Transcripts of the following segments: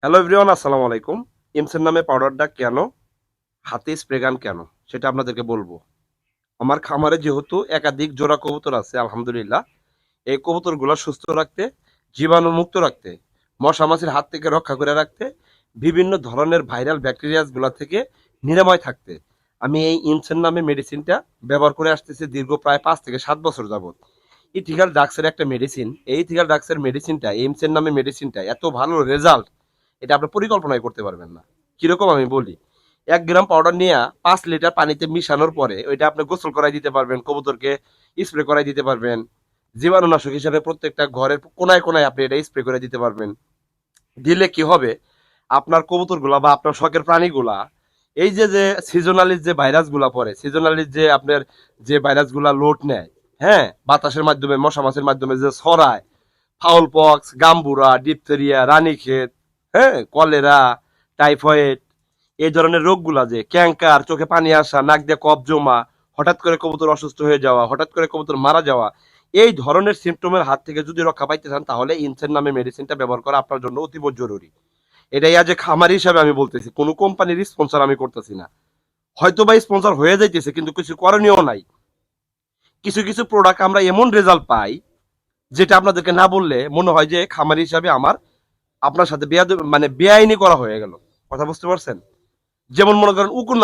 Hello everyone, আসসালামু আলাইকুম। ইমসের নামে পাউডারটা কেন, হাতে স্প্রে গান কেন, সেটা আপনাদেরকে বলবো। আমার খামারে যেহেতু একাধিক জোড়া কবুতর আছে আলহামদুলিল্লাহ, এই কবুতরগুলো সুস্থ রাখতে, জীবাণুমুক্ত রাখতে, মশা মাছির হাত থেকে রক্ষা করে রাখতে, বিভিন্ন ধরনের ভাইরাল ব্যাকটেরিয়াসগুলো থেকে নিরাময় থাকতে আমি এই ইমসের নামে মেডিসিনটা ব্যবহার করে আসতেছি দীর্ঘ প্রায় 5 থেকে 7 বছর যাবত। ইথিক্যাল ড্রাগসের একটা মেডিসিন, এই ইথিক্যাল ড্রাগসের মেডিসিনটা, এইমসের নামে মেডিসিনটা এত ভালো রেজাল্ট, এটা আপনি পরিকল্পনাই করতে পারবেন না। কিরকম আমি বলি, 1 গ্রাম পাউডার নিয়ে 5 লিটার পানিতে মিশানোর পরে ওইটা আপনি গোসল করাই দিতে পারবেন, কবুতরকে স্প্রে করাই দিতে পারবেন। জীবাণুনাশক হিসাবে প্রত্যেকটা ঘরের কোনায় কোনায় আপনি এটা স্প্রে করে দিতে পারবেন। দিলে কি হবে, আপনার কবুতরগুলা বা আপনার শখের প্রাণীগুলা, এই যে যে সিজনালি যে ভাইরাসগুলা পড়ে, সিজনালি যে আপনার যে ভাইরাসগুলা লোড নেয়, হ্যাঁ, বাতাসের মাধ্যমে, মশা মাছির মাধ্যমে যে ছড়ায়, ফাউল পক্স, গাম্বুরা, ডিপথেরিয়া, রানীক্ষেত, হ্যাঁ, কলেরা, টাইফয়েড, এই ধরনের রোগগুলা, যে ক্যাঙ্কার, চোখে পানি আসা, নাক দিয়ে কফ জমা, হঠাৎ করে কবুতর অসুস্থ হয়ে যাওয়া, হঠাৎ করে কবুতর মারা যাওয়া, এই ধরনের সিমটমের হাত থেকে যদি রক্ষা পাইতে চান, তাহলে ইনসেন নামে মেডিসিনটা ব্যবহার করা আপনার জন্য অতীব জরুরি। এটাই আজ খামারি হিসাবে আমি বলতেছি, কোনো কোম্পানির স্পন্সর আমি করতেছি না। হয়তো বা স্পন্সর হয়ে যাইতেছে, কিন্তু কিছু করণীয় নাই। কিছু কিছু প্রোডাক্ট আমরা এমন রেজাল্ট পাই, যেটা আপনাদেরকে না বললে মনে হয় যে খামারি হিসাবে আমার আপনার সাথে মানে বেআইনি করা হয়ে গেল। কথা বুঝতে পারছেন? যেমন মনে করেন উকুন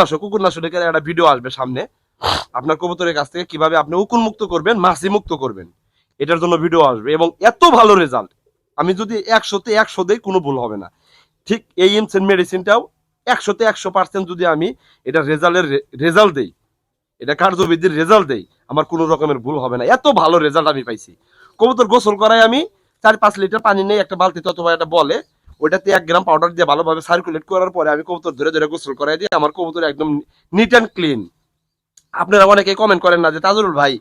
নাশকের একটা ভিডিও আসবে সামনে, আপনার কবুতরের কাছ থেকে কিভাবে আপনি উকুন মুক্ত করবেন, মাছি মুক্ত করবেন, এটার জন্য ভিডিও আসবে, এবং এত ভালো রেজাল্ট, আমি যদি 100-তে 100 দেই কোনো ভুল হবে না। ঠিক এই ইনসেন মেডিসিনটাও 100-তে 100% যদি আমি এটা রেজাল্ট দেই, এটা কার্যবিধির রেজাল্ট দেই, আমার কোনো রকমের ভুল হবে না। এত ভালো রেজাল্ট আমি পাইছি। কবুতর গোসল করাই আমি 4-5 লিটার পানি নেই একটা বালতিতে অথবা একটা বলে, ওইটাতে 1 গ্রাম পাউডার দিয়ে ভালোভাবে সার্কুলেট করার পরে আমি কবুতর ধরে ধরে গোসল করাই দিই, আমার কবুতর একদম নিট অ্যান্ড ক্লিন। আপনারা অনেকে কমেন্ট করেন না যে তাজরুল ভাই,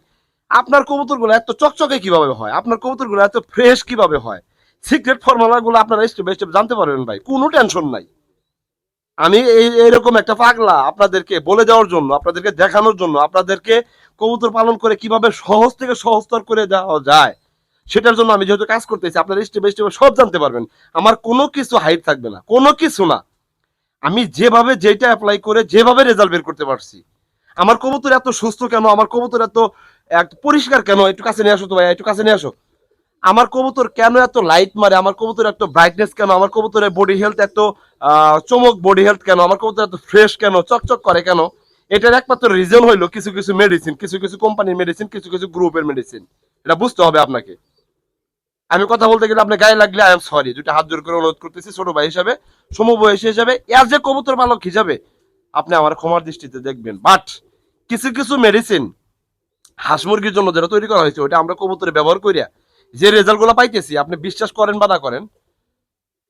আপনার কবুতরগুলো এত চকচকে কিভাবে হয়, আপনার কবুতরগুলো এত ফ্রেশ কিভাবে হয়, সিক্রেট ফর্মুলাগুলো আপনারা স্টেপ বাই স্টেপ জানতে পারবেন ভাই, কোনো টেনশন নাই। আমি এইরকম একটা পাগলা আপনাদেরকে বলে দেওয়ার জন্য, আপনাদেরকে দেখানোর জন্য, আপনাদেরকে কবুতর পালন করে কিভাবে সহজ থেকে সহজতর করে দেওয়া যায়, সেটার জন্য আমি যেহেতু কাজ করতেছি, আপনারা স্টেপ বাই স্টেপ সব জানতে পারবেন। আমার কোনো কিছু হাইট থাকবে না, কোনো কিছু না। আমি যেভাবে যেটা অ্যাপ্লাই করে যেভাবে রেজাল্ট বের করতে পারছি। আমার কবুতর এত সুস্থ কেন, আমার কবুতর এত পরিষ্কার কেন, একটু কাছে নিয়ে আসো তো ভাই, একটু কাছে নিয়ে আসো। আমার কবুতর কেন এত লাইট মারে, আমার কবুতর এত ব্রাইটনেস কেন, আমার কবুতরের বডি হেলথ এত চমক, বডি হেলথ কেন, আমার কবুতর এত ফ্রেশ কেন, চকচক করে কেন, এটার একমাত্র রিজন হইলো কিছু কিছু মেডিসিন, কিছু কিছু কোম্পানির মেডিসিন, কিছু কিছু গ্রুপের মেডিসিন। এটা বুঝতে হবে আপনাকে। আমি কথা বলতে গেলে আপনি গায়ে লাগলে আই এম সরি, দুটা হাত জোর করে অনুরোধ করতেছি, ছোট ভাই হিসাবে, সমবয়সী হিসাবে, এর যে কবুতর পালক হিসাবে আপনি আমার ক্ষমার দৃষ্টিতে দেখবেন। বাট কিছু কিছু মেডিসিন হাঁস মুরগির জন্য যেটা তৈরি করা হয়েছে, ওটা আমরা কবুতরে ব্যবহার করিয়া যে রেজাল্ট গুলো পাইতেছি, আপনি বিশ্বাস করেন বা না করেন,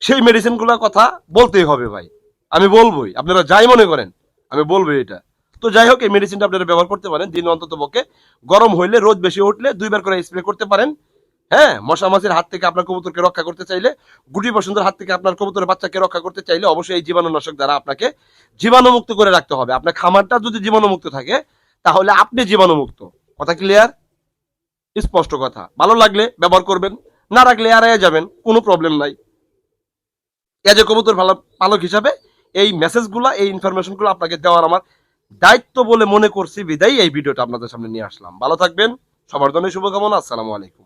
সেই মেডিসিন গুলোর কথা বলতেই হবে ভাই। আমি বলবোই, আপনারা যাই মনে করেন, আমি বলবোই এটা। তো যাই হোক, এই মেডিসিনটা আপনারা ব্যবহার করতে পারেন দিন অন্তত পক্ষে। গরম হইলে, রোদ বেশি উঠলে 2 বার করে স্প্রে করতে পারেন। হ্যাঁ, মশা মাছির হাত থেকে আপনার কবুতরকে রক্ষা করতে চাইলে, গুটি বসন্তের হাত থেকে আপনার কবুতরের বাচ্চাকে রক্ষা করতে চাইলে, অবশ্যই এই জীবাণুনাশক দ্বারা আপনাকে জীবাণুমুক্ত করে রাখতে হবে। আপনার খামারটা যদি জীবাণুমুক্ত থাকে, তাহলে আপনি জীবাণুমুক্ত। কথা ক্লিয়ার? স্পষ্ট কথা। ভালো লাগলে ব্যবহার করবেন, না রাখলে এড়াইয়া যাবেন, কোনো প্রবলেম নাই। এজ এ কবুতর পালক হিসাবে এই মেসেজগুলো, এই ইনফরমেশনগুলো আপনাকে দেওয়ার আমার দায়িত্ব বলে মনে করছি, বিদায় এই ভিডিওটা আপনাদের সামনে নিয়ে আসলাম। ভালো থাকবেন, সবার জন্য শুভকামনা। আসসালামু আলাইকুম।